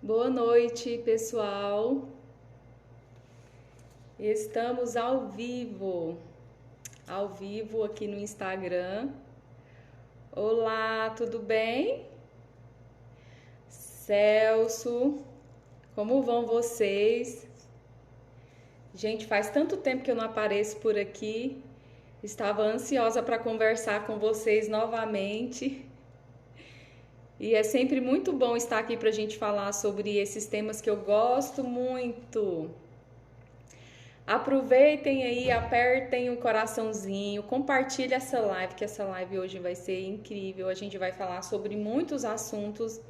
Boa noite, pessoal. Estamos ao vivo aqui no Instagram. Olá, tudo bem? Celso, como vão vocês? Gente, faz tanto tempo que eu não apareço por aqui. Estava ansiosa para conversar com vocês novamente. E é sempre muito bom estar aqui para a gente falar sobre esses temas que eu gosto muito. Aproveitem aí, apertem o coraçãozinho, compartilhe essa live, que essa live hoje vai ser incrível. A gente vai falar sobre muitos assuntos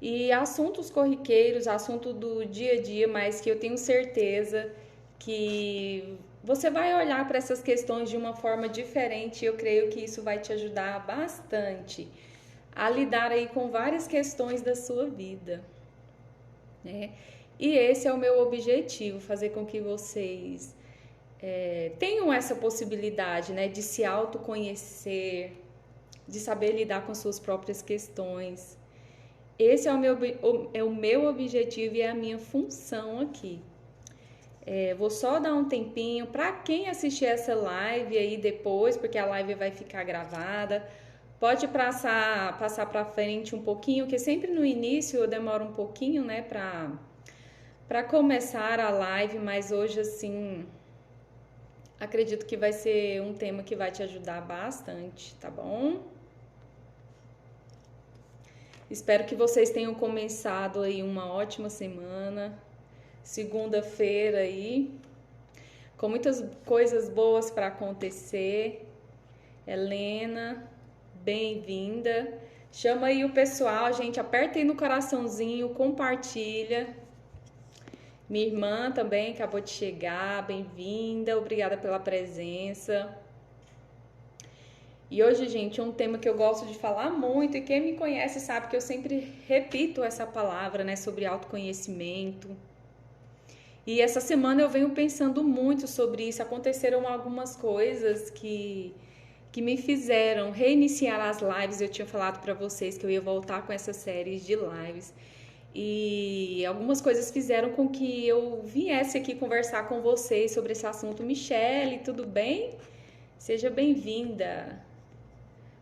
e assuntos corriqueiros, assunto do dia a dia, mas que eu tenho certeza que você vai olhar para essas questões de uma forma diferente e eu creio que isso vai te ajudar bastante a lidar aí com várias questões da sua vida, né? E esse é o meu objetivo, fazer com que vocês tenham essa possibilidade, né, de se autoconhecer, de saber lidar com suas próprias questões. Esse é o meu objetivo e é a minha função aqui. Vou só dar um tempinho para quem assistir essa live aí depois, porque a live vai ficar gravada. Pode passar para frente um pouquinho, que sempre no início eu demoro um pouquinho, né, para começar a live, mas hoje assim acredito que vai ser um tema que vai te ajudar bastante, tá bom? Espero que vocês tenham começado aí uma ótima semana, segunda-feira aí, com muitas coisas boas para acontecer. Helena, bem-vinda. Chama aí o pessoal, gente, aperta aí no coraçãozinho, compartilha. Minha irmã também acabou de chegar, bem-vinda, obrigada pela presença. E hoje, gente, um tema que eu gosto de falar muito, e quem me conhece sabe que eu sempre repito essa palavra, né, sobre autoconhecimento. E essa semana eu venho pensando muito sobre isso, aconteceram algumas coisas que me fizeram reiniciar as lives. Eu tinha falado para vocês que eu ia voltar com essa série de lives. E algumas coisas fizeram com que eu viesse aqui conversar com vocês sobre esse assunto. Michele, tudo bem? Seja bem-vinda.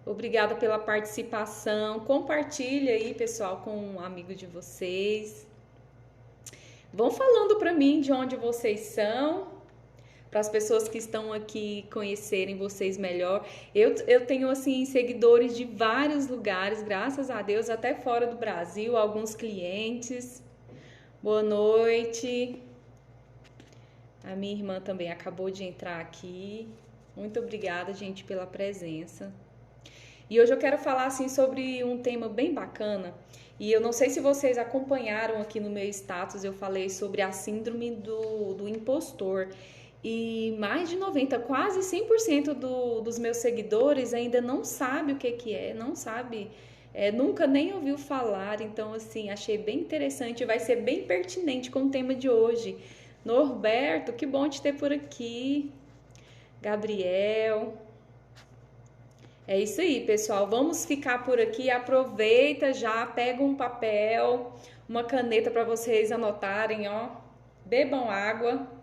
Obrigada pela participação. Compartilha aí, pessoal, com um amigo de vocês. Vão falando para mim de onde vocês são, para as pessoas que estão aqui conhecerem vocês melhor. Eu tenho, assim, seguidores de vários lugares, graças a Deus, até fora do Brasil, alguns clientes. Boa noite. A minha irmã também acabou de entrar aqui. Muito obrigada, gente, pela presença. E hoje eu quero falar, assim, sobre um tema bem bacana. E eu não sei se vocês acompanharam aqui no meu status, eu falei sobre a síndrome do impostor. E mais de 90, quase 100% dos meus seguidores ainda não sabe o que é, não sabe, nunca nem ouviu falar. Então, assim, achei bem interessante, vai ser bem pertinente com o tema de hoje. Norberto, que bom te ter por aqui. Gabriel. É isso aí, pessoal. Vamos ficar por aqui. Aproveita já, pega um papel, uma caneta para vocês anotarem, ó. Bebam água.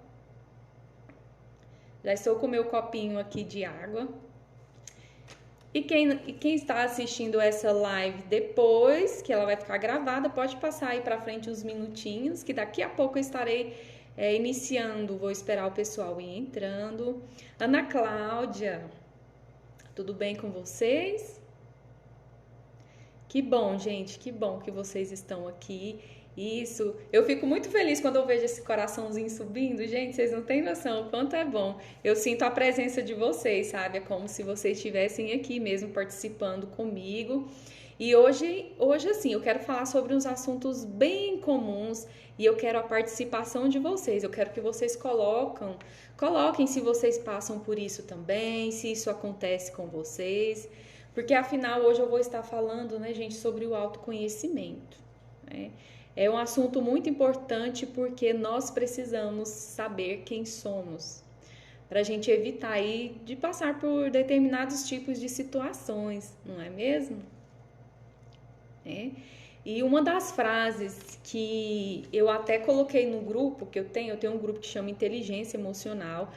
Já estou com o meu copinho aqui de água. E quem está assistindo essa live depois, que ela vai ficar gravada, pode passar aí para frente uns minutinhos, que daqui a pouco eu estarei iniciando. Vou esperar o pessoal ir entrando. Ana Cláudia, tudo bem com vocês? Que bom, gente, que bom que vocês estão aqui. Isso, eu fico muito feliz quando eu vejo esse coraçãozinho subindo. Gente, vocês não têm noção o quanto é bom. Eu sinto a presença de vocês, sabe? É como se vocês estivessem aqui mesmo participando comigo. E hoje assim, eu quero falar sobre uns assuntos bem comuns e eu quero a participação de vocês. Eu quero que vocês coloquem se vocês passam por isso também, se isso acontece com vocês. Porque afinal hoje eu vou estar falando, né, gente, sobre o autoconhecimento, né? É um assunto muito importante porque nós precisamos saber quem somos, para a gente evitar aí de passar por determinados tipos de situações, não é mesmo? E uma das frases que eu até coloquei no grupo que eu tenho um grupo que chama Inteligência Emocional,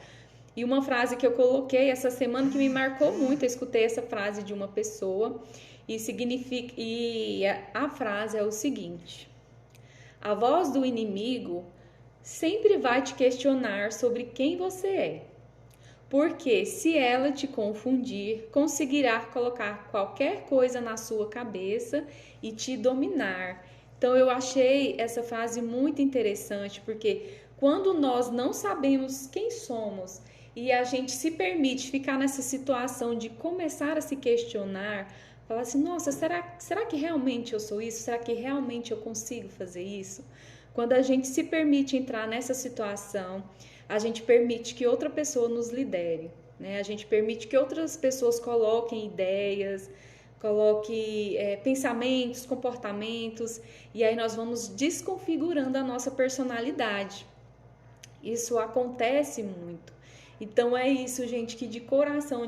e uma frase que eu coloquei essa semana que me marcou muito, eu escutei essa frase de uma pessoa e a frase é o seguinte: a voz do inimigo sempre vai te questionar sobre quem você é. Porque se ela te confundir, conseguirá colocar qualquer coisa na sua cabeça e te dominar. Então eu achei essa frase muito interessante, porque quando nós não sabemos quem somos e a gente se permite ficar nessa situação de começar a se questionar, falar assim, nossa, será que realmente eu sou isso? Será que realmente eu consigo fazer isso? Quando a gente se permite entrar nessa situação, a gente permite que outra pessoa nos lidere, né? A gente permite que outras pessoas coloquem ideias, coloquem pensamentos, comportamentos, e aí nós vamos desconfigurando a nossa personalidade. Isso acontece muito. Então é isso, gente, que de coração,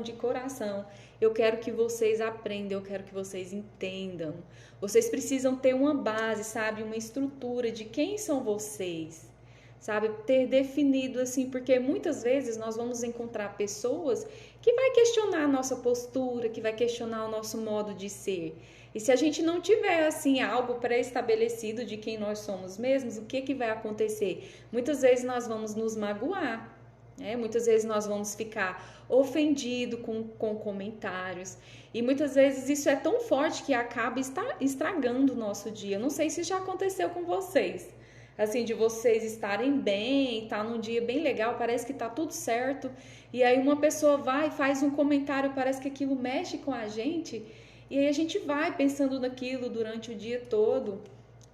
eu quero que vocês aprendam, eu quero que vocês entendam. Vocês precisam ter uma base, sabe? Uma estrutura de quem são vocês, sabe? Ter definido assim, porque muitas vezes nós vamos encontrar pessoas que vai questionar a nossa postura, que vai questionar o nosso modo de ser. E se a gente não tiver assim algo pré-estabelecido de quem nós somos mesmos, o que vai acontecer? Muitas vezes nós vamos nos magoar, né? Muitas vezes nós vamos ficar ofendidos com comentários. E muitas vezes isso é tão forte que acaba estragando o nosso dia. Não sei se já aconteceu com vocês. Assim, de vocês estarem bem, tá num dia bem legal, parece que tá tudo certo. E aí uma pessoa vai e faz um comentário, parece que aquilo mexe com a gente. E aí a gente vai pensando naquilo durante o dia todo.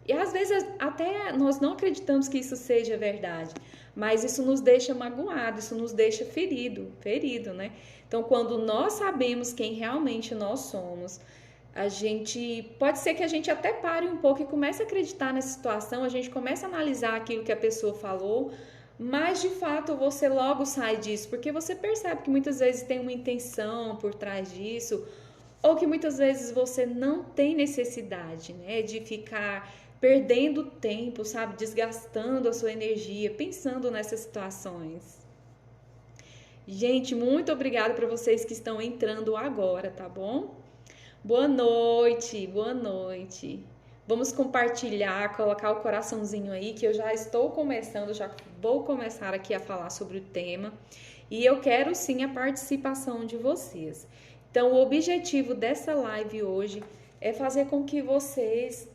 E às vezes até nós não acreditamos que isso seja verdade. Mas isso nos deixa magoado, isso nos deixa ferido, né? Então, quando nós sabemos quem realmente nós somos, a gente pode ser que a gente até pare um pouco e comece a acreditar nessa situação, a gente começa a analisar aquilo que a pessoa falou, mas de fato você logo sai disso, porque você percebe que muitas vezes tem uma intenção por trás disso, ou que muitas vezes você não tem necessidade, né, de ficar perdendo tempo, sabe, desgastando a sua energia, pensando nessas situações. Gente, muito obrigada para vocês que estão entrando agora, tá bom? Boa noite, boa noite. Vamos compartilhar, colocar o coraçãozinho aí, que eu já estou começando, já vou começar aqui a falar sobre o tema. E eu quero sim a participação de vocês. Então, o objetivo dessa live hoje é fazer com que vocês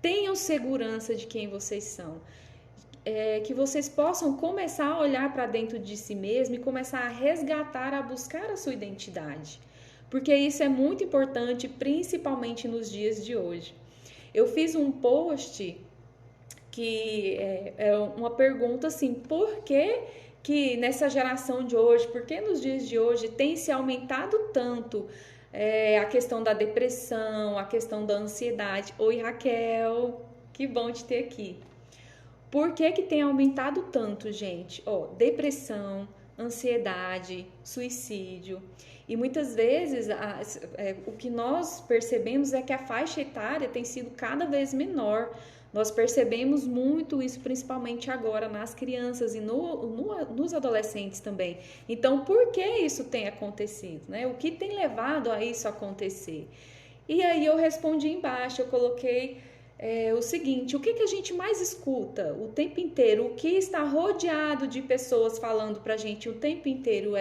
tenham segurança de quem vocês são. Que vocês possam começar a olhar para dentro de si mesmo e começar a resgatar, a buscar a sua identidade. Porque isso é muito importante, principalmente nos dias de hoje. Eu fiz um post que é uma pergunta assim, por que nessa geração de hoje, por que nos dias de hoje tem se aumentado tanto a questão da depressão, a questão da ansiedade? Oi, Raquel, que bom te ter aqui. Por que tem aumentado tanto, gente? Depressão, ansiedade, suicídio. E muitas vezes o que nós percebemos é que a faixa etária tem sido cada vez menor. Nós percebemos muito isso, principalmente agora nas crianças e nos adolescentes também. Então, por que isso tem acontecido, né? O que tem levado a isso acontecer? E aí eu respondi embaixo, eu coloquei o seguinte: o que a gente mais escuta o tempo inteiro? O que está rodeado de pessoas falando pra gente o tempo inteiro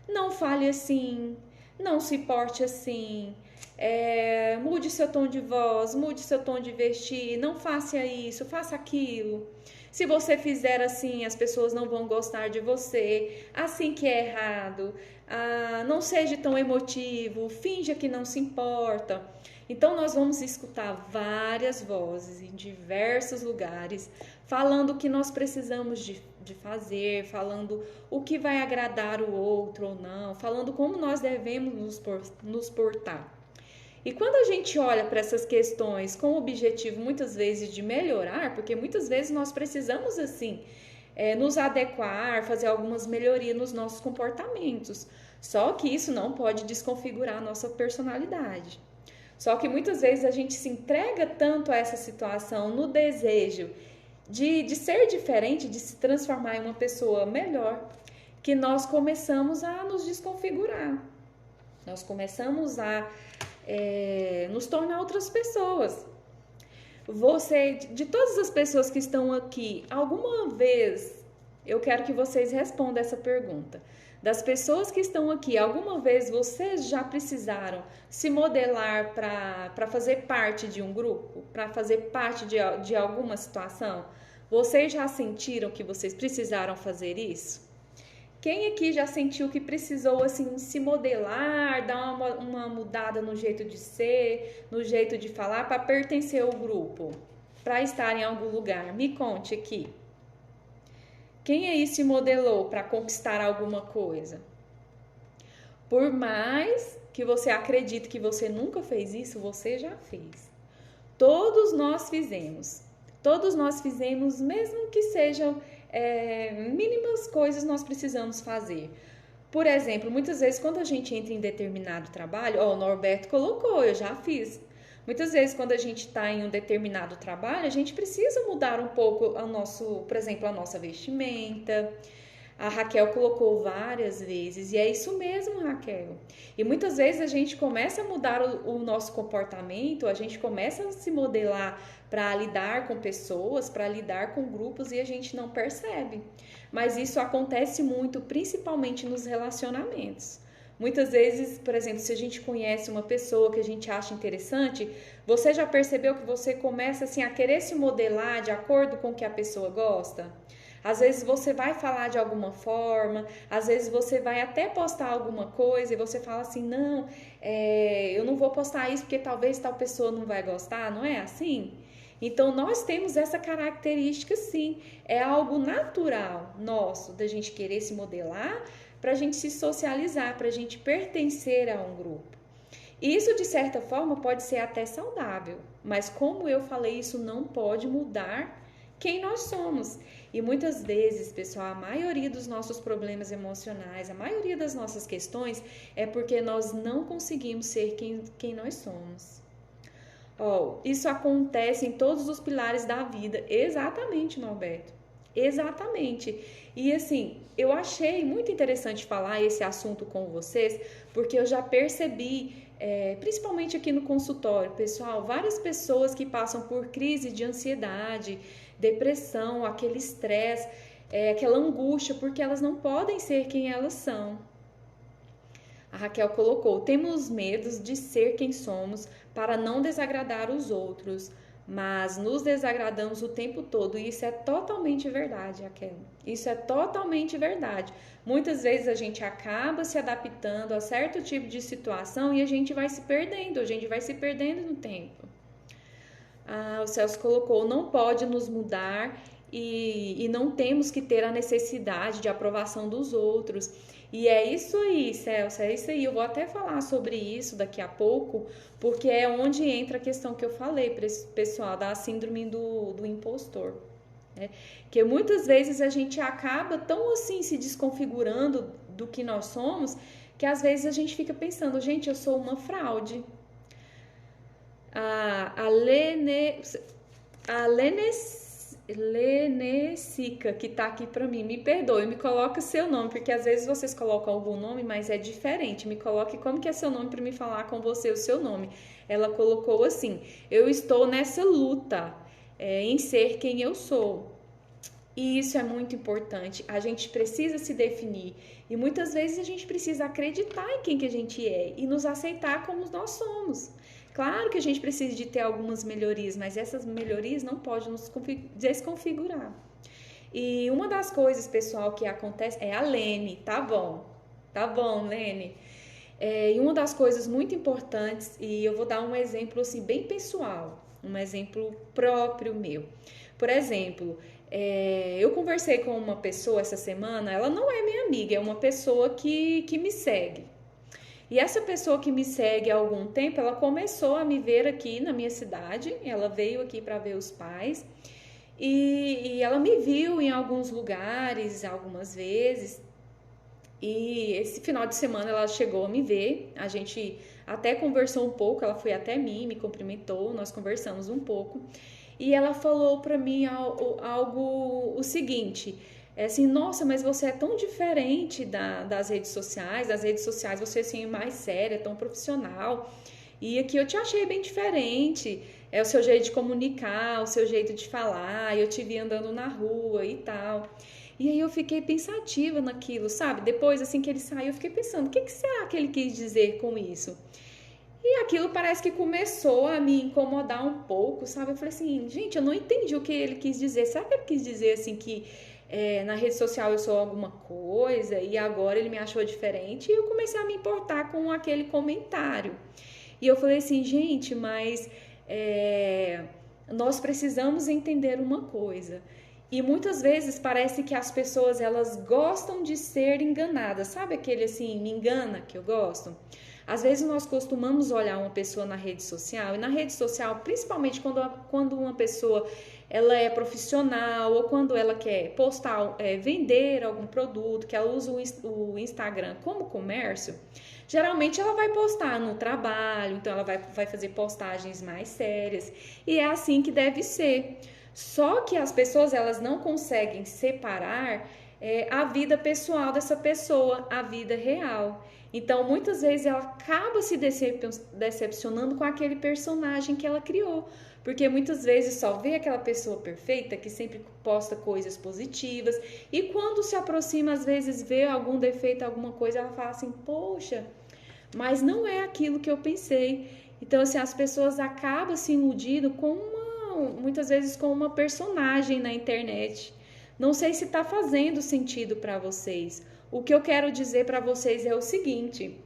não fale assim, não se porte assim, mude seu tom de voz, mude seu tom de vestir, não faça isso, faça aquilo. Se você fizer assim, as pessoas não vão gostar de você, assim que é errado, não seja tão emotivo, finja que não se importa. Então nós vamos escutar várias vozes em diversos lugares, falando o que nós precisamos de fazer, falando o que vai agradar o outro ou não, falando como nós devemos nos portar. E quando a gente olha para essas questões com o objetivo muitas vezes de melhorar, porque muitas vezes nós precisamos assim nos adequar, fazer algumas melhorias nos nossos comportamentos, só que isso não pode desconfigurar a nossa personalidade. Só que muitas vezes a gente se entrega tanto a essa situação no desejo de ser diferente, de se transformar em uma pessoa melhor, que nós começamos a nos desconfigurar. Nós começamos a nos tornar outras pessoas. Você, de todas as pessoas que estão aqui, alguma vez, eu quero que vocês respondam essa pergunta. Das pessoas que estão aqui, alguma vez vocês já precisaram se modelar para fazer parte de um grupo? Para fazer parte de alguma situação? Vocês já sentiram que vocês precisaram fazer isso? Quem aqui já sentiu que precisou assim se modelar, dar uma mudada no jeito de ser, no jeito de falar para pertencer ao grupo, para estar em algum lugar? Me conte aqui. Quem aí se modelou para conquistar alguma coisa? Por mais que você acredite que você nunca fez isso, você já fez. Todos nós fizemos. Todos nós fizemos, mesmo que sejam mínimas coisas nós precisamos fazer. Por exemplo, muitas vezes quando a gente entra em determinado trabalho, o Norberto colocou, eu já fiz. Muitas vezes quando a gente está em um determinado trabalho, a gente precisa mudar um pouco por exemplo, a nossa vestimenta. A Raquel colocou várias vezes, e é isso mesmo, Raquel. E muitas vezes a gente começa a mudar o nosso comportamento, a gente começa a se modelar para lidar com pessoas, para lidar com grupos, e a gente não percebe. Mas isso acontece muito, principalmente nos relacionamentos. Muitas vezes, por exemplo, se a gente conhece uma pessoa que a gente acha interessante, você já percebeu que você começa assim, a querer se modelar de acordo com o que a pessoa gosta? Às vezes você vai falar de alguma forma, às vezes você vai até postar alguma coisa e você fala assim, não, eu não vou postar isso porque talvez tal pessoa não vai gostar, não é assim? Então nós temos essa característica sim, é algo natural nosso, da gente querer se modelar, para a gente se socializar, para a gente pertencer a um grupo. Isso de certa forma pode ser até saudável, mas como eu falei, isso não pode mudar quem nós somos. E muitas vezes, pessoal, a maioria dos nossos problemas emocionais, a maioria das nossas questões é porque nós não conseguimos ser quem nós somos. Isso acontece em todos os pilares da vida. Exatamente, Norberto. Exatamente. E assim, eu achei muito interessante falar esse assunto com vocês, porque eu já percebi, principalmente aqui no consultório, pessoal, várias pessoas que passam por crise de ansiedade, depressão, aquele estresse, aquela angústia, porque elas não podem ser quem elas são. A Raquel colocou, temos medos de ser quem somos para não desagradar os outros, mas nos desagradamos o tempo todo, e isso é totalmente verdade, Raquel. Isso é totalmente verdade. Muitas vezes a gente acaba se adaptando a certo tipo de situação e a gente vai se perdendo no tempo. O Celso colocou, não pode nos mudar e não temos que ter a necessidade de aprovação dos outros. E é isso aí, Celso, é isso aí. Eu vou até falar sobre isso daqui a pouco, porque é onde entra a questão que eu falei para esse pessoal da síndrome do impostor. Né? Que muitas vezes a gente acaba tão assim se desconfigurando do que nós somos, que às vezes a gente fica pensando, gente, eu sou uma fraude. A Lenesica, que tá aqui pra mim, me perdoe, me coloca seu nome, porque às vezes vocês colocam algum nome, mas é diferente, me coloque como que é seu nome pra me falar com você o seu nome. Ela colocou assim, eu estou nessa luta em ser quem eu sou. E isso é muito importante, a gente precisa se definir e muitas vezes a gente precisa acreditar em quem que a gente é e nos aceitar como nós somos. Claro que a gente precisa de ter algumas melhorias, mas essas melhorias não podem nos desconfigurar. E uma das coisas, pessoal, que acontece é a Lene, tá bom, Lene. E uma das coisas muito importantes, e eu vou dar um exemplo assim bem pessoal, um exemplo próprio meu. Por exemplo, eu conversei com uma pessoa essa semana, ela não é minha amiga, é uma pessoa que me segue. E essa pessoa que me segue há algum tempo, ela começou a me ver aqui na minha cidade, ela veio aqui para ver os pais, e ela me viu em alguns lugares, algumas vezes, E esse final de semana ela chegou a me ver, a gente até conversou um pouco, ela foi até mim, me cumprimentou, nós conversamos um pouco. E ela falou pra mim algo o seguinte, é assim, nossa, mas você é tão diferente das redes sociais você assim, é mais séria, tão profissional. E aqui eu te achei bem diferente, é o seu jeito de comunicar, o seu jeito de falar, eu te vi andando na rua e tal. E aí eu fiquei pensativa naquilo, sabe? Depois, assim que ele saiu, eu fiquei pensando, o que será que ele quis dizer com isso? E aquilo parece que começou a me incomodar um pouco, sabe? Eu falei assim, gente, eu não entendi o que ele quis dizer. Será que ele quis dizer assim que na rede social eu sou alguma coisa e agora ele me achou diferente? E eu comecei a me importar com aquele comentário. E eu falei assim, gente, mas nós precisamos entender uma coisa. E muitas vezes parece que as pessoas elas gostam de ser enganadas. Sabe aquele assim, me engana que eu gosto? Às vezes nós costumamos olhar uma pessoa na rede social, e na rede social, principalmente quando uma pessoa ela é profissional ou quando ela quer postar, vender algum produto, que ela usa o Instagram como comércio, geralmente ela vai postar no trabalho, então ela vai fazer postagens mais sérias, e é assim que deve ser. Só que as pessoas elas não conseguem separar a vida pessoal dessa pessoa, a vida real. Então, muitas vezes ela acaba se decepcionando com aquele personagem que ela criou, porque muitas vezes só vê aquela pessoa perfeita que sempre posta coisas positivas e quando se aproxima, às vezes vê algum defeito, alguma coisa, ela fala assim: poxa, mas não é aquilo que eu pensei. Então, assim, as pessoas acabam se iludindo muitas vezes com uma personagem na internet. Não sei se está fazendo sentido para vocês. O que eu quero dizer para vocês é o seguinte: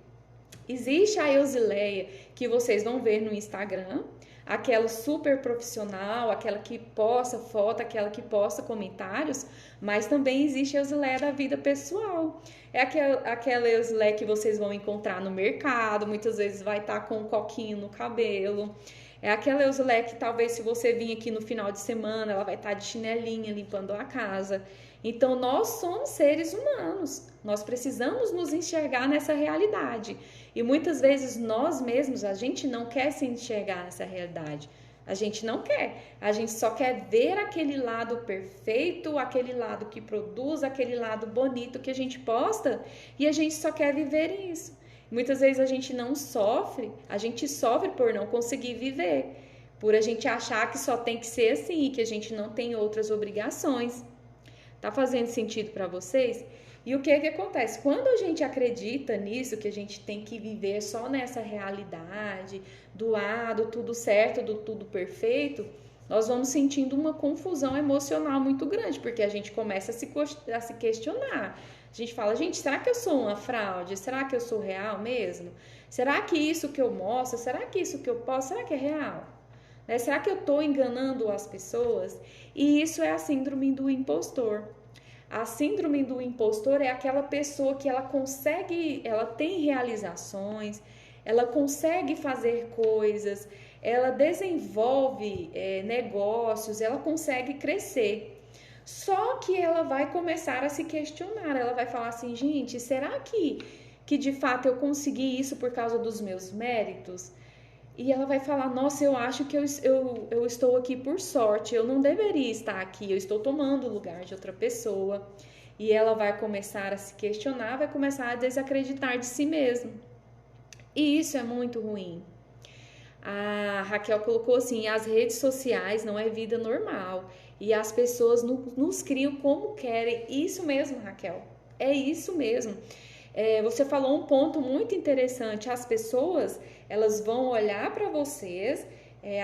existe a Eusileia que vocês vão ver no Instagram, aquela super profissional, aquela que posta foto, aquela que posta comentários, mas também existe a Eusileia da vida pessoal. É aquela Eusileia que vocês vão encontrar no mercado, muitas vezes vai estar com um coquinho no cabelo. É aquela Eusileia que talvez se você vir aqui no final de semana, ela vai estar de chinelinha limpando a casa. Então nós somos seres humanos, nós precisamos nos enxergar nessa realidade. E muitas vezes nós mesmos, a gente não quer se enxergar nessa realidade. A gente não quer, a gente só quer ver aquele lado perfeito, aquele lado que produz, aquele lado bonito que a gente posta e a gente só quer viver isso. Muitas vezes a gente não sofre, a gente sofre por não conseguir viver, por a gente achar que só tem que ser assim e que a gente não tem outras obrigações. Tá fazendo sentido para vocês? E o que acontece? Quando a gente acredita nisso, que a gente tem que viver só nessa realidade, do tudo certo, do tudo perfeito, nós vamos sentindo uma confusão emocional muito grande, porque a gente começa a se questionar. A gente fala, gente, será que eu sou uma fraude? Será que eu sou real mesmo? Será que isso que eu mostro, será que isso que eu posto, será que é real? Será que eu estou enganando as pessoas? E isso é a síndrome do impostor. A síndrome do impostor é aquela pessoa que ela tem realizações, ela consegue fazer coisas, ela desenvolve negócios, ela consegue crescer. Só que ela vai começar a se questionar, ela vai falar assim, gente, será que de fato eu consegui isso por causa dos meus méritos? E ela vai falar, nossa, eu acho que eu estou aqui por sorte, eu não deveria estar aqui, eu estou tomando o lugar de outra pessoa. E ela vai começar a se questionar, vai começar a desacreditar de si mesma. E isso é muito ruim. A Raquel colocou assim, as redes sociais não é vida normal. E as pessoas nos criam como querem. Isso mesmo, Raquel, é isso mesmo. Você falou um ponto muito interessante. As pessoas, elas vão olhar para vocês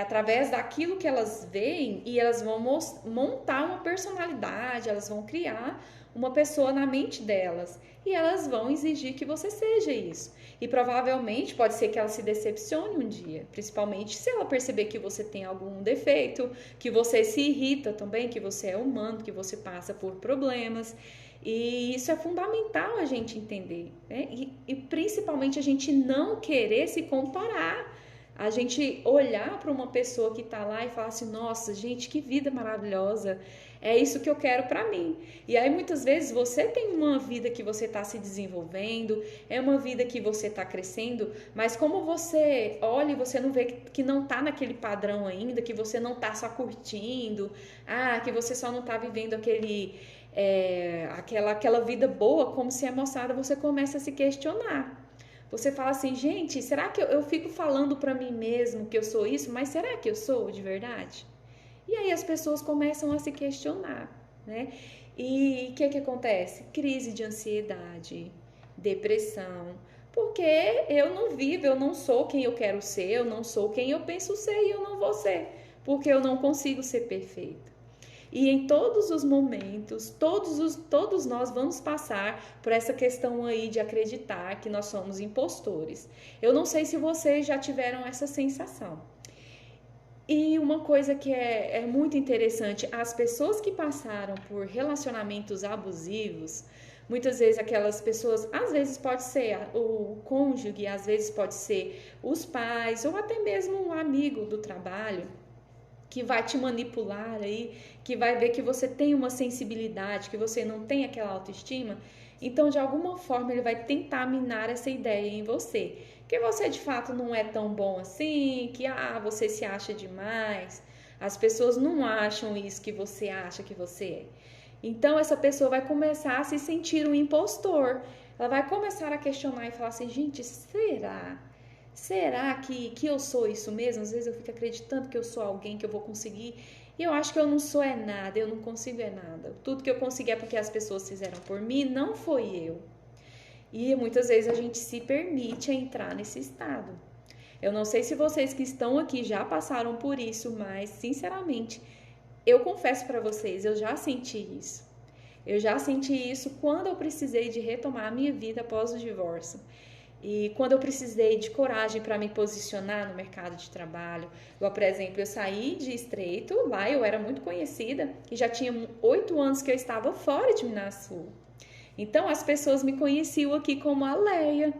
através daquilo que elas veem e elas vão montar uma personalidade, elas vão criar uma pessoa na mente delas e elas vão exigir que você seja isso. E provavelmente pode ser que ela se decepcione um dia, principalmente se ela perceber que você tem algum defeito, que você se irrita também, que você é humano, que você passa por problemas. E isso é fundamental a gente entender, né? E principalmente a gente não querer se comparar. A gente olhar para uma pessoa que está lá e falar assim, nossa, gente, que vida maravilhosa, é isso que eu quero para mim. E aí muitas vezes você tem uma vida que você está se desenvolvendo, é uma vida que você está crescendo, mas como você olha e você não vê que não está naquele padrão ainda, que você não está só curtindo, que você só não está vivendo aquela vida boa como se é moçada, você começa a se questionar. Você fala assim, gente, será que eu fico falando para mim mesmo que eu sou isso, mas será que eu sou de verdade? E aí as pessoas começam a se questionar, né? E o que acontece? Crise de ansiedade, depressão, porque eu não vivo, eu não sou quem eu quero ser, eu não sou quem eu penso ser e eu não vou ser, porque eu não consigo ser perfeita. E em todos os momentos, todos nós vamos passar por essa questão aí de acreditar que nós somos impostores. Eu não sei se vocês já tiveram essa sensação. E uma coisa que é muito interessante, as pessoas que passaram por relacionamentos abusivos, muitas vezes aquelas pessoas, às vezes pode ser o cônjuge, às vezes pode ser os pais, ou até mesmo um amigo do trabalho, que vai te manipular aí, que vai ver que você tem uma sensibilidade, que você não tem aquela autoestima, então de alguma forma ele vai tentar minar essa ideia em você, que você de fato não é tão bom assim, que você se acha demais, as pessoas não acham isso que você acha que você é. Então essa pessoa vai começar a se sentir um impostor, ela vai começar a questionar e falar assim, gente, será? Será que eu sou isso mesmo? Às vezes eu fico acreditando que eu sou alguém, que eu vou conseguir. E eu acho que eu não sou nada, eu não consigo nada. Tudo que eu consegui é porque as pessoas fizeram por mim, não foi eu. E muitas vezes a gente se permite entrar nesse estado. Eu não sei se vocês que estão aqui já passaram por isso, mas sinceramente, eu confesso para vocês, eu já senti isso. Eu já senti isso quando eu precisei de retomar a minha vida após o divórcio. E quando eu precisei de coragem para me posicionar no mercado de trabalho, por exemplo, eu saí de Estreito, lá eu era muito conhecida e já tinha 8 anos que eu estava fora de Minas Sul. Então as pessoas me conheciam aqui como a Leia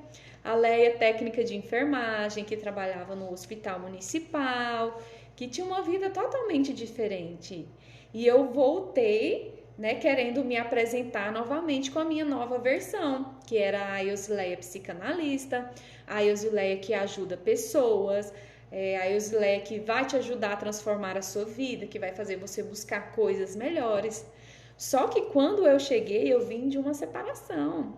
técnica de enfermagem, que trabalhava no hospital municipal, que tinha uma vida totalmente diferente. E eu voltei, né, querendo me apresentar novamente com a minha nova versão, que era a Iosileia psicanalista, a Iosileia que ajuda pessoas, a Iosileia que vai te ajudar a transformar a sua vida, que vai fazer você buscar coisas melhores. Só que quando eu cheguei, eu vim de uma separação,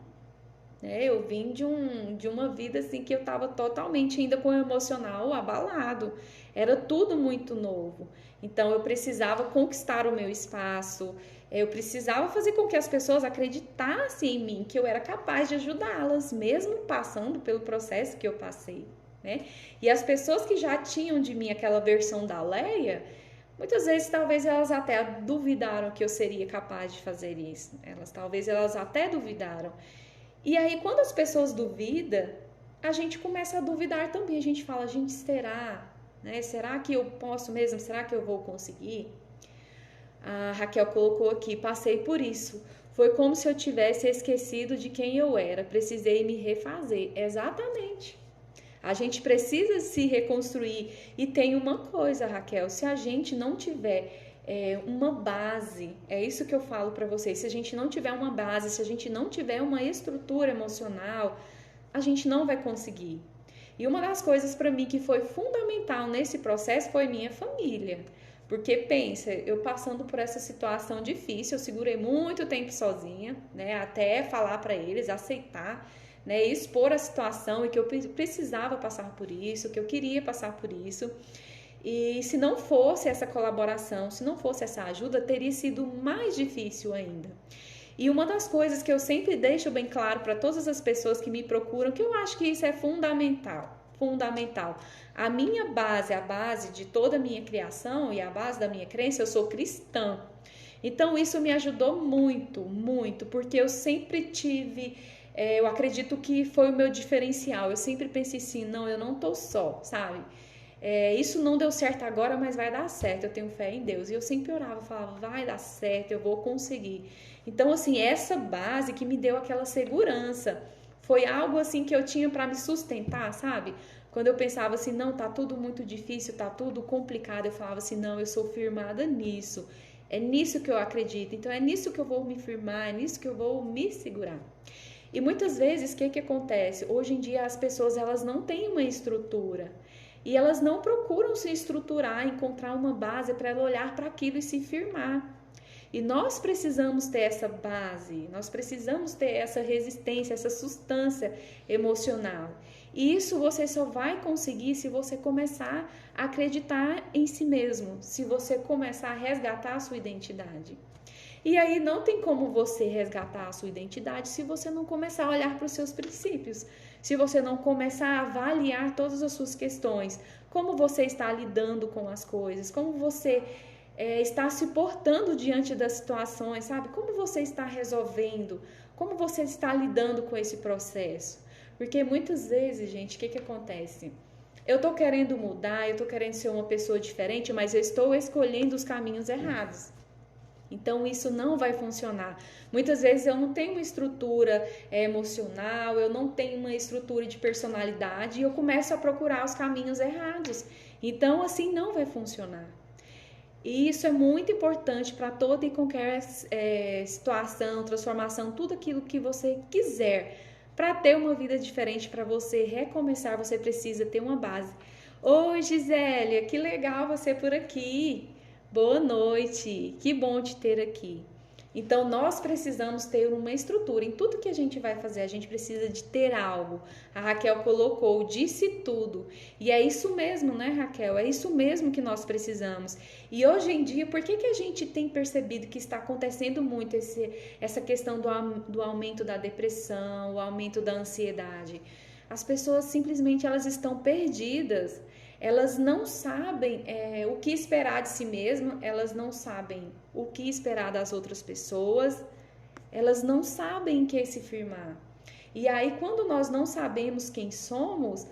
né? Eu vim de uma vida assim que eu estava totalmente ainda com o emocional abalado. Era tudo muito novo. Então eu precisava conquistar o meu espaço. Eu precisava fazer com que as pessoas acreditassem em mim, que eu era capaz de ajudá-las, mesmo passando pelo processo que eu passei, né? E as pessoas que já tinham de mim aquela versão da Leia, muitas vezes talvez elas até duvidaram que eu seria capaz de fazer isso. Talvez elas até duvidaram. E aí, quando as pessoas duvidam, a gente começa a duvidar também. A gente fala, gente, será? Né? Será que eu posso mesmo? Será que eu vou conseguir? A Raquel colocou aqui, passei por isso. Foi como se eu tivesse esquecido de quem eu era. Precisei me refazer. Exatamente. A gente precisa se reconstruir. E tem uma coisa, Raquel, se a gente não tiver uma base, é isso que eu falo para vocês, se a gente não tiver uma base, se a gente não tiver uma estrutura emocional, a gente não vai conseguir. E uma das coisas para mim que foi fundamental nesse processo foi minha família. Porque pensa, eu passando por essa situação difícil, eu segurei muito tempo sozinha, né, até falar para eles, aceitar, né, expor a situação e que eu precisava passar por isso, que eu queria passar por isso. E se não fosse essa colaboração, se não fosse essa ajuda, teria sido mais difícil ainda. E uma das coisas que eu sempre deixo bem claro para todas as pessoas que me procuram, que eu acho que isso é fundamental. A minha base, a base de toda a minha criação e a base da minha crença, eu sou cristã. Então isso me ajudou muito, muito, porque eu sempre tive, eu acredito que foi o meu diferencial. Eu sempre pensei assim, não, eu não tô só, sabe? Isso não deu certo agora, mas vai dar certo, eu tenho fé em Deus. E eu sempre orava, falava, vai dar certo, eu vou conseguir. Então, assim, essa base que me deu aquela segurança, foi algo assim que eu tinha para me sustentar, sabe? Quando eu pensava assim, não, tá tudo muito difícil, tá tudo complicado, eu falava assim, não, eu sou firmada nisso. É nisso que eu acredito, então é nisso que eu vou me firmar, é nisso que eu vou me segurar. E muitas vezes, o que acontece? Hoje em dia as pessoas elas não têm uma estrutura e elas não procuram se estruturar, encontrar uma base para ela olhar para aquilo e se firmar. E nós precisamos ter essa base, nós precisamos ter essa resistência, essa sustância emocional. E isso você só vai conseguir se você começar a acreditar em si mesmo, se você começar a resgatar a sua identidade. E aí não tem como você resgatar a sua identidade se você não começar a olhar para os seus princípios, se você não começar a avaliar todas as suas questões, como você está lidando com as coisas, como você está se portando diante das situações, sabe? Como você está resolvendo, como você está lidando com esse processo. Porque muitas vezes, gente, o que acontece? Eu estou querendo mudar, eu estou querendo ser uma pessoa diferente, mas eu estou escolhendo os caminhos errados. Então, isso não vai funcionar. Muitas vezes eu não tenho uma estrutura emocional, eu não tenho uma estrutura de personalidade e eu começo a procurar os caminhos errados. Então, assim não vai funcionar. E isso é muito importante para toda e qualquer situação, transformação, tudo aquilo que você quiser. Para ter uma vida diferente, para você recomeçar, você precisa ter uma base. Oi, Gisélia, que legal você por aqui. Boa noite, que bom te ter aqui. Então, nós precisamos ter uma estrutura. Em tudo que a gente vai fazer, a gente precisa de ter algo. A Raquel colocou, disse tudo. E é isso mesmo, né, Raquel? É isso mesmo que nós precisamos. E hoje em dia, por que a gente tem percebido que está acontecendo muito essa questão do aumento da depressão, o aumento da ansiedade? As pessoas simplesmente elas estão perdidas. Elas não sabem o que esperar de si mesmas, elas não sabem o que esperar das outras pessoas, elas não sabem em que se firmar. E aí, quando nós não sabemos quem somos,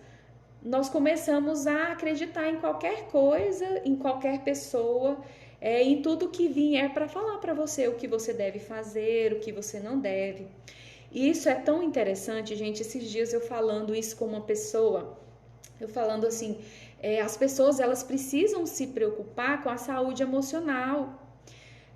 nós começamos a acreditar em qualquer coisa, em qualquer pessoa, em tudo que vier para falar para você o que você deve fazer, o que você não deve. E isso é tão interessante, gente. Esses dias eu falando isso com uma pessoa, eu falando assim, as pessoas elas precisam se preocupar com a saúde emocional.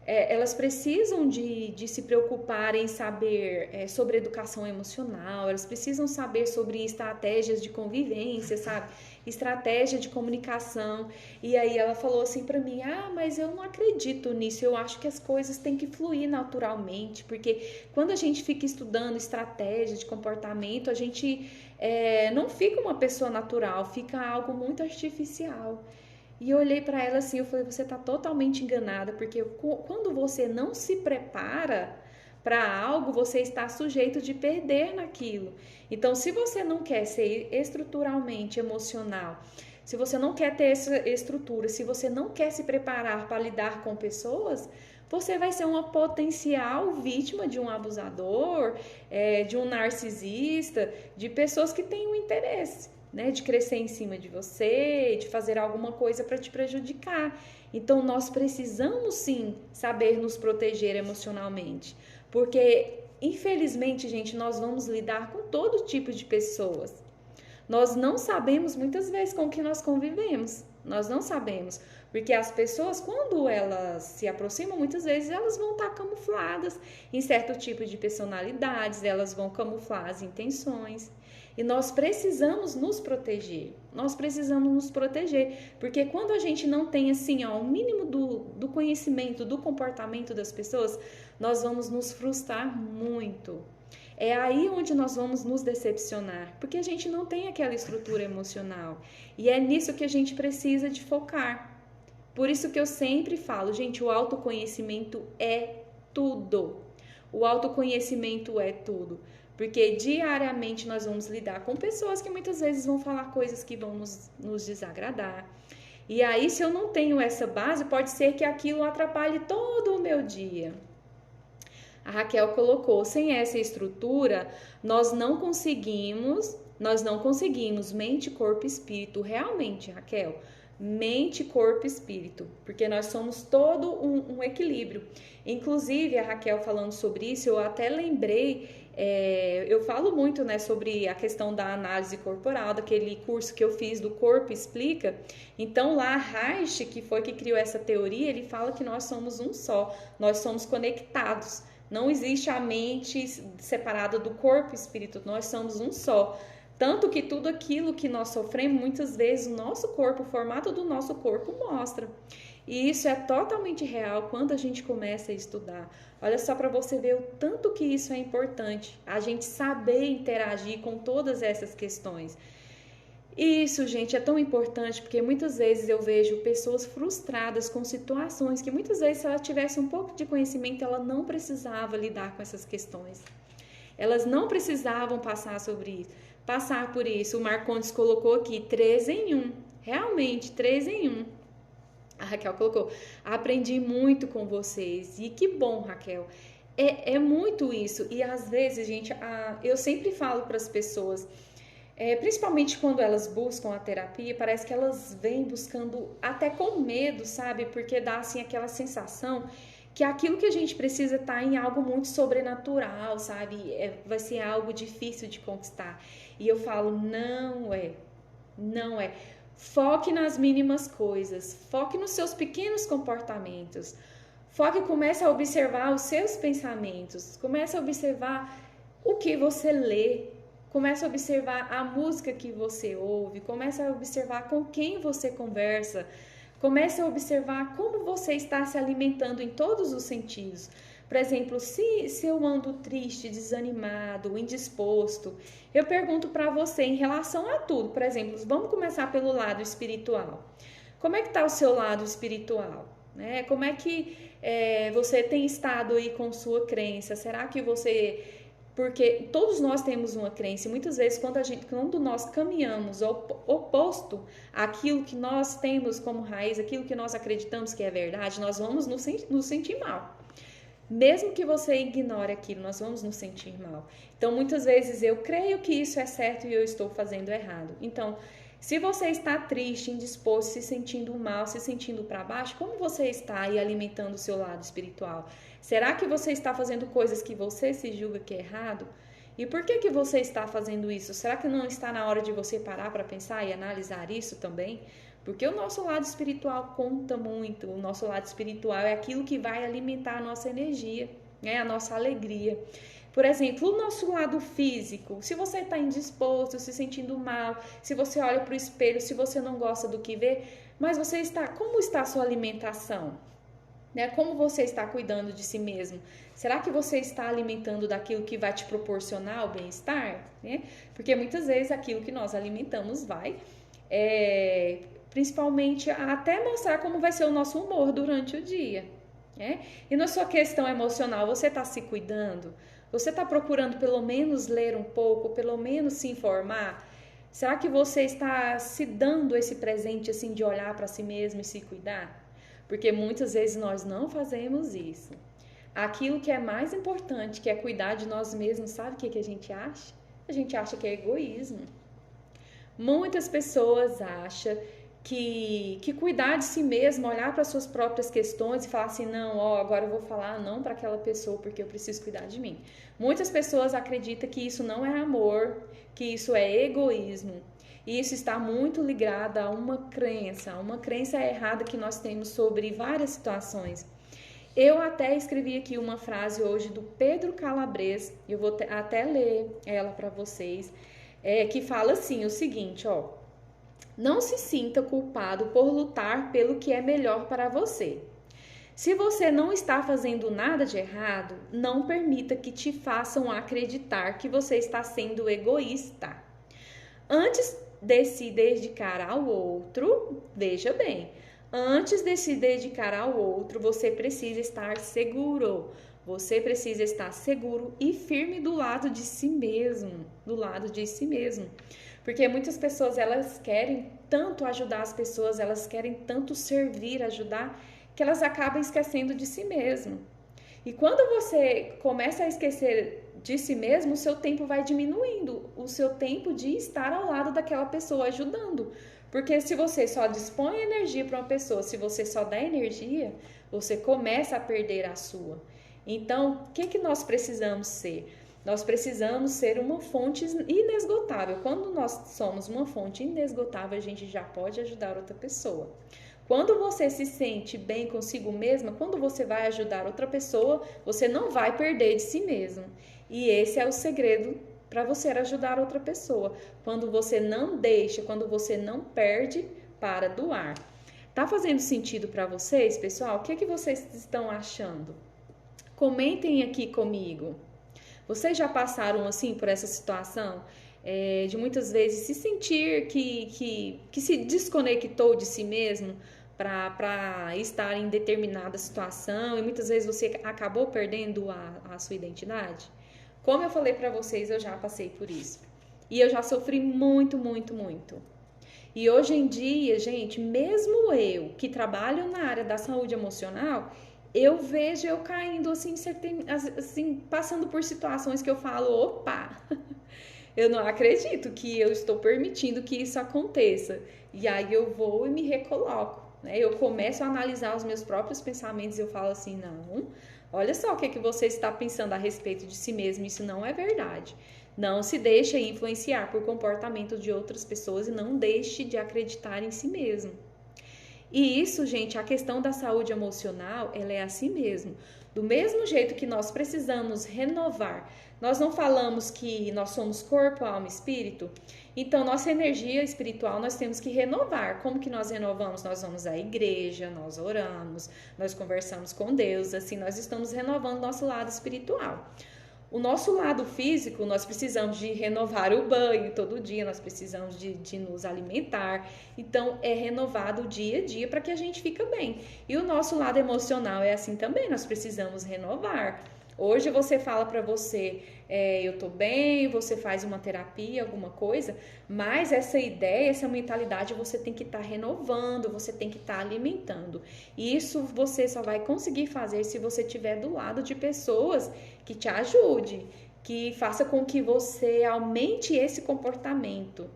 Elas precisam de se preocupar em saber sobre educação emocional, elas precisam saber sobre estratégias de convivência, sabe? Estratégia de comunicação. E aí ela falou assim para mim, mas eu não acredito nisso, eu acho que as coisas têm que fluir naturalmente, porque quando a gente fica estudando estratégia de comportamento, a gente não fica uma pessoa natural, fica algo muito artificial. E eu olhei para ela assim, eu falei, você está totalmente enganada, porque quando você não se prepara para algo, você está sujeito de perder naquilo. Então, se você não quer ser estruturalmente emocional, se você não quer ter essa estrutura, se você não quer se preparar para lidar com pessoas, você vai ser uma potencial vítima de um abusador, de um narcisista, de pessoas que têm um interesse, né, de crescer em cima de você, de fazer alguma coisa para te prejudicar. Então, nós precisamos sim saber nos proteger emocionalmente, porque infelizmente, gente, nós vamos lidar com todo tipo de pessoas. Nós não sabemos muitas vezes com que nós convivemos. Nós não sabemos, porque as pessoas, quando elas se aproximam, muitas vezes elas vão estar camufladas em certo tipo de personalidades, elas vão camuflar as intenções. E nós precisamos nos proteger. Nós precisamos nos proteger, porque quando a gente não tem assim, o mínimo do conhecimento, do comportamento das pessoas, nós vamos nos frustrar muito. É aí onde nós vamos nos decepcionar, porque a gente não tem aquela estrutura emocional. E é nisso que a gente precisa de focar. Por isso que eu sempre falo, gente, o autoconhecimento é tudo. O autoconhecimento é tudo. Porque diariamente nós vamos lidar com pessoas que muitas vezes vão falar coisas que vão nos desagradar. E aí, se eu não tenho essa base, pode ser que aquilo atrapalhe todo o meu dia. A Raquel colocou, sem essa estrutura, nós não conseguimos mente, corpo e espírito. Realmente, Raquel, mente, corpo e espírito, porque nós somos todo um equilíbrio. Inclusive, a Raquel falando sobre isso, eu até lembrei Eu falo muito, né, sobre a questão da análise corporal, daquele curso que eu fiz do Corpo Explica. Então lá Reich, que foi que criou essa teoria, ele fala que nós somos um só, nós somos conectados. Não existe a mente separada do corpo e espírito, nós somos um só. Tanto que tudo aquilo que nós sofremos, muitas vezes o nosso corpo, o formato do nosso corpo mostra. E isso é totalmente real quando a gente começa a estudar. Olha só para você ver o tanto que isso é importante, a gente saber interagir com todas essas questões. Isso, gente, é tão importante porque muitas vezes eu vejo pessoas frustradas com situações que muitas vezes, se ela tivesse um pouco de conhecimento, ela não precisava lidar com essas questões. Elas não precisavam passar por isso. O Marcondes colocou aqui 3 em 1. Realmente, 3 em 1. A Raquel colocou, aprendi muito com vocês. E que bom, Raquel. É muito isso. E às vezes, gente, eu sempre falo para as pessoas, principalmente quando elas buscam a terapia, parece que elas vêm buscando até com medo, sabe? Porque dá assim aquela sensação que aquilo que a gente precisa tá em algo muito sobrenatural, sabe? Vai ser algo difícil de conquistar. E eu falo, não é. Foque nas mínimas coisas, foque nos seus pequenos comportamentos, foque, comece a observar os seus pensamentos, comece a observar o que você lê, comece a observar a música que você ouve, comece a observar com quem você conversa, comece a observar como você está se alimentando em todos os sentidos. Por exemplo, se eu ando triste, desanimado, indisposto, eu pergunto para você em relação a tudo. Por exemplo, vamos começar pelo lado espiritual. Como é que está o seu lado espiritual? Né? Como é que você tem estado aí com sua crença? Será que você... Porque todos nós temos uma crença e muitas vezes quando nós caminhamos oposto àquilo que nós temos como raiz, aquilo que nós acreditamos que é verdade, nós vamos nos sentir mal. Mesmo que você ignore aquilo, nós vamos nos sentir mal. Então, muitas vezes eu creio que isso é certo e eu estou fazendo errado. Então, se você está triste, indisposto, se sentindo mal, se sentindo para baixo, como você está aí alimentando o seu lado espiritual? Será que você está fazendo coisas que você se julga que é errado? E por que você está fazendo isso? Será que não está na hora de você parar para pensar e analisar isso também? Porque o nosso lado espiritual conta muito. O nosso lado espiritual é aquilo que vai alimentar a nossa energia, né? A nossa alegria. Por exemplo, o nosso lado físico, se você está indisposto, se sentindo mal, se você olha para o espelho, se você não gosta do que vê, mas como está a sua alimentação? Né? Como você está cuidando de si mesmo? Será que você está alimentando daquilo que vai te proporcionar o bem-estar? Né? Porque muitas vezes aquilo que nós alimentamos vai... principalmente até mostrar como vai ser o nosso humor durante o dia. Né? E na sua questão emocional, você está se cuidando? Você está procurando pelo menos ler um pouco, pelo menos se informar? Será que você está se dando esse presente assim de olhar para si mesmo e se cuidar? Porque muitas vezes nós não fazemos isso. Aquilo que é mais importante, que é cuidar de nós mesmos, sabe o que a gente acha? A gente acha que é egoísmo. Muitas pessoas acham que cuidar de si mesmo, olhar para suas próprias questões e falar assim, não, agora eu vou falar não para aquela pessoa porque eu preciso cuidar de mim. Muitas pessoas acreditam que isso não é amor, que isso é egoísmo. E isso está muito ligado a uma crença errada que nós temos sobre várias situações. Eu até escrevi aqui uma frase hoje do Pedro Calabres, eu vou até ler ela para vocês, que fala assim, o seguinte, não se sinta culpado por lutar pelo que é melhor para você. Se você não está fazendo nada de errado, não permita que te façam acreditar que você está sendo egoísta. Antes de se dedicar ao outro, veja bem, antes de se dedicar ao outro, você precisa estar seguro. Você precisa estar seguro e firme do lado de si mesmo, Porque muitas pessoas, elas querem tanto ajudar as pessoas, elas querem tanto servir, ajudar, que elas acabam esquecendo de si mesmo. E quando você começa a esquecer de si mesmo, o seu tempo vai diminuindo, o seu tempo de estar ao lado daquela pessoa ajudando. Porque se você só dispõe energia para uma pessoa, se você só dá energia, você começa a perder a sua. Então, o que nós precisamos ser? Nós precisamos ser uma fonte inesgotável. Quando nós somos uma fonte inesgotável, a gente já pode ajudar outra pessoa. Quando você se sente bem consigo mesma, quando você vai ajudar outra pessoa, você não vai perder de si mesmo. E esse é o segredo para você ajudar outra pessoa. Quando você não deixa, quando você não perde para doar. Tá fazendo sentido para vocês, pessoal? O que é que vocês estão achando? Comentem aqui comigo. Vocês já passaram assim por essa situação de muitas vezes se sentir que se desconectou de si mesmo para estar em determinada situação e muitas vezes você acabou perdendo a sua identidade? Como eu falei para vocês, eu já passei por isso. E eu já sofri muito, muito, muito. E hoje em dia, gente, mesmo eu que trabalho na área da saúde emocional, eu vejo eu caindo assim, passando por situações que eu falo, opa, eu não acredito que eu estou permitindo que isso aconteça. E aí eu vou e me recoloco, né? Eu começo a analisar os meus próprios pensamentos e eu falo assim, não, olha só o que você está pensando a respeito de si mesmo, isso não é verdade. Não se deixe influenciar por comportamento de outras pessoas e não deixe de acreditar em si mesmo. E isso, gente, a questão da saúde emocional, ela é assim mesmo. Do mesmo jeito que nós precisamos renovar, nós não falamos que nós somos corpo, alma e espírito? Então, nossa energia espiritual nós temos que renovar. Como que nós renovamos? Nós vamos à igreja, nós oramos, nós conversamos com Deus, assim nós estamos renovando nosso lado espiritual. O nosso lado físico, nós precisamos de renovar o banho todo dia, nós precisamos de nos alimentar. Então, é renovado dia a dia para que a gente fique bem. E o nosso lado emocional é assim também, nós precisamos renovar. Hoje você fala para você, eu tô bem, você faz uma terapia, alguma coisa, mas essa ideia, essa mentalidade você tem que estar renovando, você tem que estar alimentando. E isso você só vai conseguir fazer se você estiver do lado de pessoas que te ajude, que faça com que você aumente esse comportamento.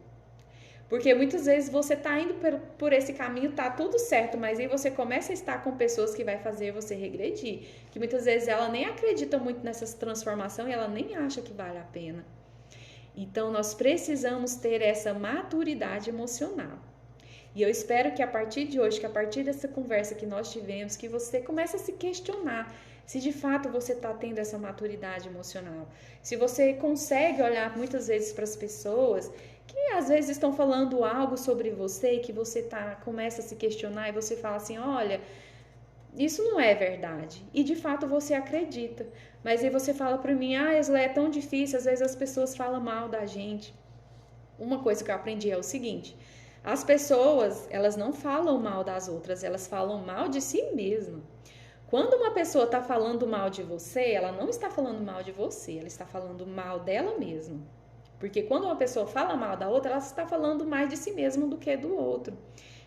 Porque muitas vezes você tá indo por esse caminho, tá tudo certo, mas aí você começa a estar com pessoas que vai fazer você regredir. Que muitas vezes ela nem acredita muito nessa transformação e ela nem acha que vale a pena. Então nós precisamos ter essa maturidade emocional. E eu espero que a partir de hoje, que a partir dessa conversa que nós tivemos, que você comece a se questionar se de fato você está tendo essa maturidade emocional. Se você consegue olhar muitas vezes para as pessoas que às vezes estão falando algo sobre você e que você começa a se questionar e você fala assim, olha, isso não é verdade. E de fato você acredita. Mas aí você fala para mim, Isla, é tão difícil, às vezes as pessoas falam mal da gente. Uma coisa que eu aprendi é o seguinte, as pessoas, elas não falam mal das outras, elas falam mal de si mesma. Quando uma pessoa está falando mal de você, ela não está falando mal de você, ela está falando mal dela mesma. Porque quando uma pessoa fala mal da outra, ela está falando mais de si mesma do que do outro.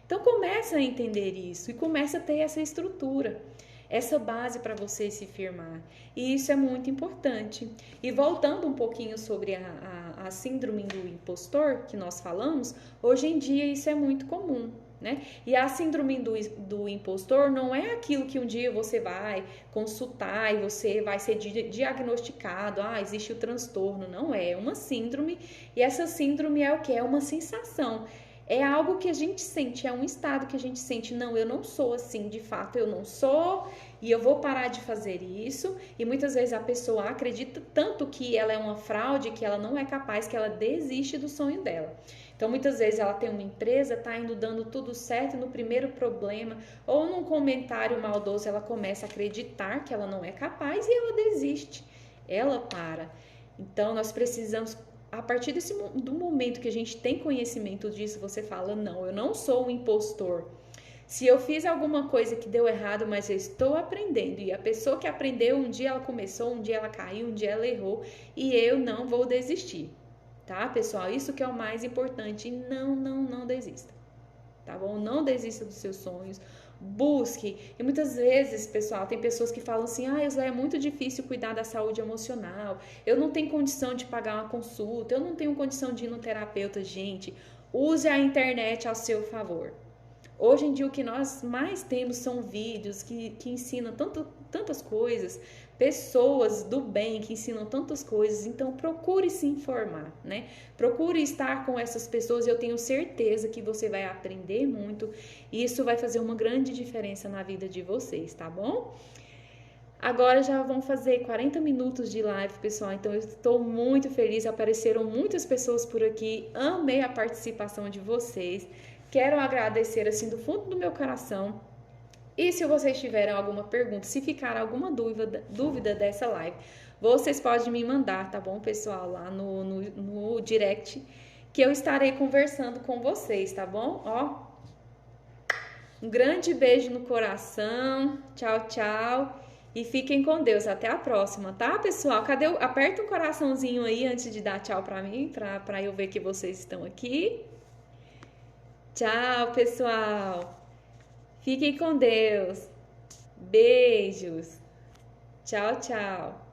Então começa a entender isso e começa a ter essa estrutura, essa base para você se firmar. E isso é muito importante. E voltando um pouquinho sobre a síndrome do impostor que nós falamos, hoje em dia isso é muito comum. Né? E a síndrome do impostor não é aquilo que um dia você vai consultar e você vai ser diagnosticado, existe o transtorno, não é uma síndrome, e essa síndrome é o que? É uma sensação, é algo que a gente sente, é um estado que a gente sente, não, eu não sou assim, de fato eu não sou, e eu vou parar de fazer isso, e muitas vezes a pessoa acredita tanto que ela é uma fraude, que ela não é capaz, que ela desiste do sonho dela. Então, muitas vezes ela tem uma empresa, tá indo dando tudo certo, no primeiro problema ou num comentário maldoso ela começa a acreditar que ela não é capaz e ela desiste, ela para. Então, nós precisamos, a partir do momento que a gente tem conhecimento disso, você fala, não, eu não sou um impostor. Se eu fiz alguma coisa que deu errado, mas eu estou aprendendo, e a pessoa que aprendeu, um dia ela começou, um dia ela caiu, um dia ela errou, e eu não vou desistir. Tá, pessoal? Isso que é o mais importante. Não desista. Tá bom? Não desista dos seus sonhos. Busque. E muitas vezes, pessoal, tem pessoas que falam assim, Isla, é muito difícil cuidar da saúde emocional. Eu não tenho condição de pagar uma consulta. Eu não tenho condição de ir no terapeuta. Gente, use a internet ao seu favor. Hoje em dia, o que nós mais temos são vídeos que ensinam tantas coisas pessoas do bem que ensinam tantas coisas, então procure se informar, né? Procure estar com essas pessoas e eu tenho certeza que você vai aprender muito e isso vai fazer uma grande diferença na vida de vocês, tá bom? Agora já vão fazer 40 minutos de live, pessoal, então eu estou muito feliz, apareceram muitas pessoas por aqui, amei a participação de vocês, quero agradecer assim do fundo do meu coração. E se vocês tiverem alguma pergunta, se ficar alguma dúvida dessa live, vocês podem me mandar, tá bom, pessoal, lá no direct, que eu estarei conversando com vocês, tá bom? Ó, um grande beijo no coração, tchau, tchau, e fiquem com Deus, até a próxima, tá, pessoal? Aperta um coraçãozinho aí antes de dar tchau pra mim, pra eu ver que vocês estão aqui. Tchau, pessoal! Fiquem com Deus. Beijos. Tchau, tchau.